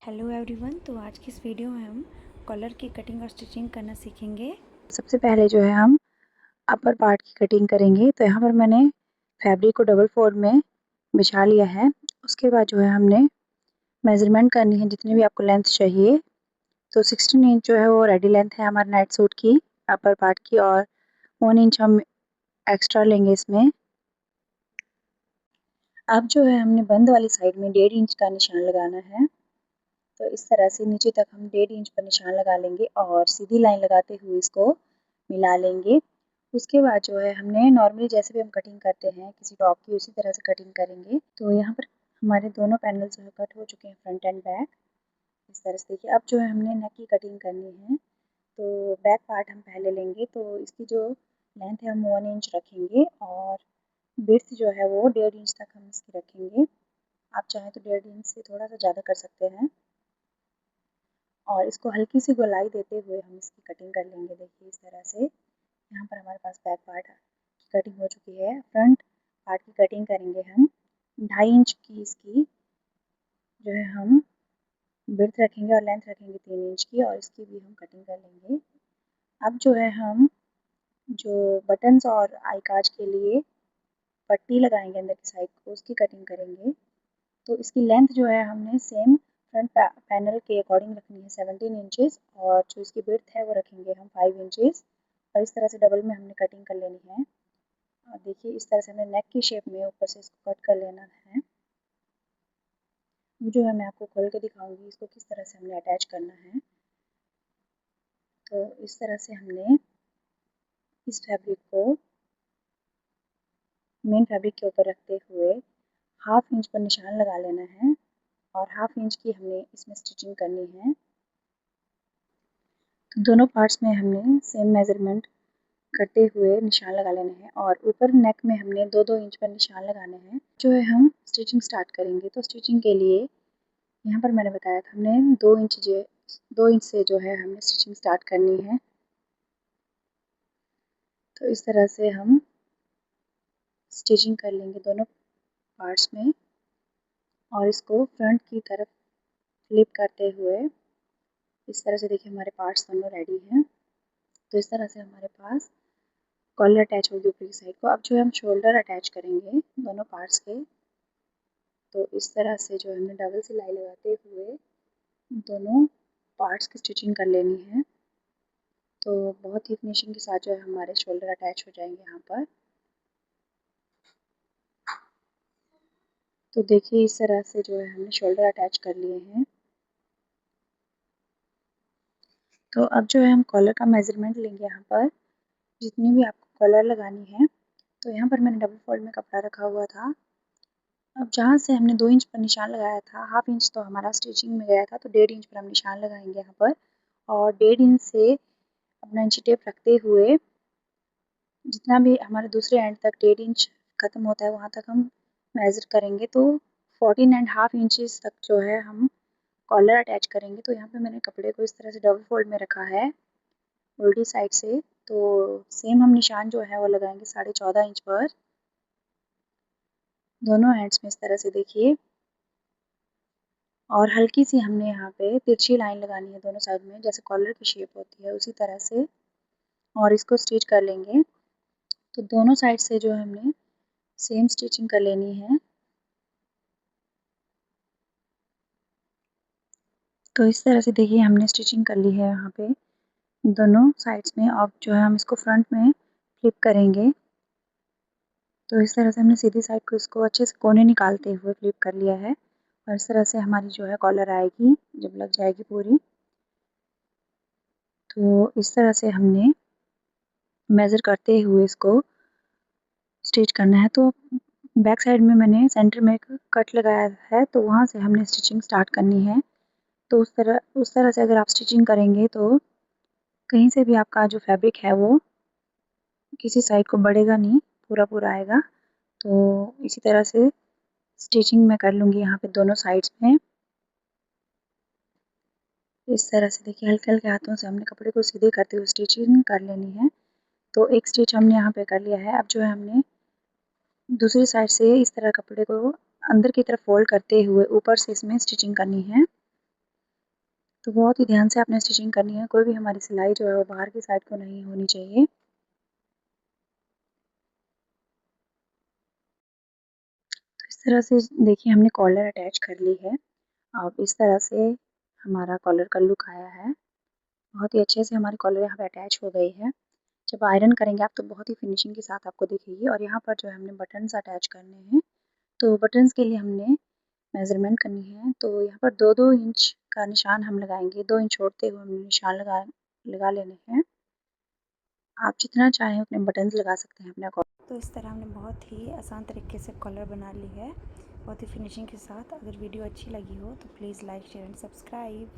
Hello everyone. तो आज की इस वीडियो में हम कॉलर की कटिंग और स्टिचिंग करना सीखेंगे। सबसे पहले जो है हम अपर पार्ट की कटिंग करेंगे। तो यहाँ पर मैंने फैब्रिक को डबल फोल्ड में बिछा लिया है। उसके बाद जो है हमने मेज़रमेंट करनी है जितनी भी आपको लेंथ चाहिए। तो 16 इंच जो है वो रेडी लेंथ है हमारे नाइट सूट की अपर पार्ट की, और 1 इंच हम एक्स्ट्रा लेंगे इसमें। अब जो है हमने बंद वाली साइड में 1.5 इंच का निशान लगाना है। तो इस तरह से नीचे तक हम 1.5 इंच पर निशान लगा लेंगे और सीधी लाइन लगाते हुए इसको मिला लेंगे। उसके बाद जो है हमने नॉर्मली जैसे भी हम कटिंग करते हैं किसी टॉप की, उसी तरह से कटिंग करेंगे। तो यहाँ पर हमारे दोनों पैनल जो है कट हो चुके हैं, फ्रंट एंड बैक। इस तरह से देखिए। अब जो है हमने नेक की कटिंग करनी है। तो बैक पार्ट हम पहले लेंगे। तो इसकी जो लेंथ है हम 1 इंच रखेंगे और विड्थ जो है वो 1.5 इंच तक हम इसकी रखेंगे। आप चाहें तो 1.5 इंच से थोड़ा सा ज़्यादा कर सकते हैं। और इसको हल्की सी गोलाई देते हुए हम इसकी कटिंग कर लेंगे। देखिए इस तरह से। यहाँ पर हमारे पास बैक पार्ट की कटिंग हो चुकी है। फ्रंट पार्ट की कटिंग करेंगे हम। 2.5 इंच की इसकी जो है हम विड्थ रखेंगे और लेंथ रखेंगे 3 इंच की, और इसकी भी हम कटिंग कर लेंगे। अब जो है हम जो बटन्स और आई काज के लिए पट्टी लगाएंगे अंदर की साइड को, उसकी कटिंग करेंगे। तो इसकी लेंथ जो है हमने सेम फ्रंट पैनल के अकॉर्डिंग रखनी है 17 इंचेस, और जो इसकी विड्थ है वो रखेंगे हम 5 इंचेस। और इस तरह से डबल में हमने कटिंग कर लेनी है। और देखिए इस तरह से हमने नेक की शेप में ऊपर से इसको कट कर लेना है। जो है मैं आपको खोल के दिखाऊंगी इसको किस तरह से हमने अटैच करना है। तो इस तरह से हमने इस फैब्रिक को मेन फैब्रिक के ऊपर रखते हुए 1/2 इंच पर निशान लगा लेना है, और 1/2 इंच की हमने इसमें स्टिचिंग करनी है। तो दोनों पार्ट्स में हमने सेम मेजरमेंट करते हुए निशान लगा लेने हैं, और ऊपर नेक में हमने 2-2 इंच पर निशान लगाने हैं। जो है हम स्टिचिंग स्टार्ट करेंगे। तो स्टिचिंग के लिए यहाँ पर मैंने बताया था हमने 2 इंच से जो है हमने स्टिचिंग स्टार्ट करनी है। तो इस तरह से हम स्टिचिंग कर लेंगे दोनों पार्ट्स में, और इसको फ्रंट की तरफ फ्लिप करते हुए इस तरह से देखिए हमारे पार्ट्स दोनों रेडी हैं। तो इस तरह से हमारे पास कॉलर अटैच होगी ऊपर की साइड को। अब जो है हम शोल्डर अटैच करेंगे दोनों पार्ट्स के। तो इस तरह से जो हमने डबल सिलाई लगाते हुए दोनों पार्ट्स की स्टिचिंग कर लेनी है। तो बहुत ही फिनिशिंग के साथ जो है हमारे शोल्डर अटैच हो जाएंगे यहाँ पर। तो देखिए इस तरह से जो है हमने शोल्डर अटैच कर लिए हैं। तो अब जो है हम कॉलर का मेजरमेंट लेंगे। यहाँ पर जितनी भी आपको कॉलर लगानी है, तो यहाँ पर मैंने डबल फोल्ड में कपड़ा रखा हुआ था। अब जहाँ से हमने 2 इंच पर निशान लगाया था, 1/2 इंच तो हमारा स्टिचिंग में गया था, तो 1.5 इंच पर हम निशान लगाएंगे यहाँ पर। और 1.5 इंच से अपना इंची टेप रखते हुए जितना भी हमारे दूसरे एंड तक 1.5 इंच खत्म होता है वहाँ तक हम मेज़र करेंगे। तो 14.5 इंचेस तक जो है हम कॉलर अटैच करेंगे। तो यहाँ पे मैंने कपड़े को इस तरह से डबल फोल्ड में रखा है उल्टी साइड से। तो सेम हम निशान जो है वो लगाएंगे 14.5 इंच पर दोनों एंड्स में, इस तरह से देखिए। और हल्की सी हमने यहाँ पे तिरछी लाइन लगानी है दोनों साइड में, जैसे कॉलर की शेप होती है उसी तरह से, और इसको स्टिच कर लेंगे। तो दोनों साइड से जो हमने सेम स्टिचिंग कर लेनी है। तो इस तरह से देखिए हमने स्टिचिंग कर ली है यहाँ पे दोनों साइड्स में। अब जो है हम इसको फ्रंट में फ्लिप करेंगे। तो इस तरह से हमने सीधी साइड को इसको अच्छे से कोने निकालते हुए फ्लिप कर लिया है, और इस तरह से हमारी जो है कॉलर आएगी जब लग जाएगी पूरी। तो इस तरह से हमने मेज़र करते हुए इसको स्टिच करना है। तो बैक साइड में मैंने सेंटर में एक कट लगाया है, तो वहाँ से हमने स्टिचिंग स्टार्ट करनी है। तो उस तरह से अगर आप स्टिचिंग करेंगे तो कहीं से भी आपका जो फैब्रिक है वो किसी साइड को बढ़ेगा नहीं, पूरा पूरा आएगा। तो इसी तरह से स्टिचिंग मैं कर लूँगी यहाँ पे दोनों साइड्स में। इस तरह से देखिए हल्के हल्के हाथों से हमने कपड़े को सीधे करते हुए स्टिचिंग कर लेनी है। तो एक स्टिच हमने यहाँ पे कर लिया है। अब जो है हमने दूसरी साइड से इस तरह कपड़े को अंदर की तरफ फोल्ड करते हुए ऊपर से इसमें स्टिचिंग करनी है। तो बहुत ही ध्यान से आपने स्टिचिंग करनी है, कोई भी हमारी सिलाई जो है वो बाहर की साइड को नहीं होनी चाहिए। तो इस तरह से देखिए हमने कॉलर अटैच कर ली है। अब इस तरह से हमारा कॉलर का लुक आया है। बहुत ही अच्छे से हमारी कॉलर यहाँ पे अटैच हो गई है। जब आयरन करेंगे आप तो बहुत ही फिनिशिंग के साथ आपको दिखेगी। और यहाँ पर जो है हमने बटन्स अटैच करने हैं। तो बटन्स के लिए हमने मेज़रमेंट करनी है। तो यहाँ पर 2-2 इंच का निशान हम लगाएँगे। 2 इंच छोड़ते हुए हमने निशान लगा लेने हैं। आप जितना चाहें उतने बटन्स लगा सकते हैं अपने तो इस तरह हमने बहुत ही आसान तरीके से कॉलर बना ली है, बहुत ही फिनिशिंग के साथ। अगर वीडियो अच्छी लगी हो तो please like share and subscribe.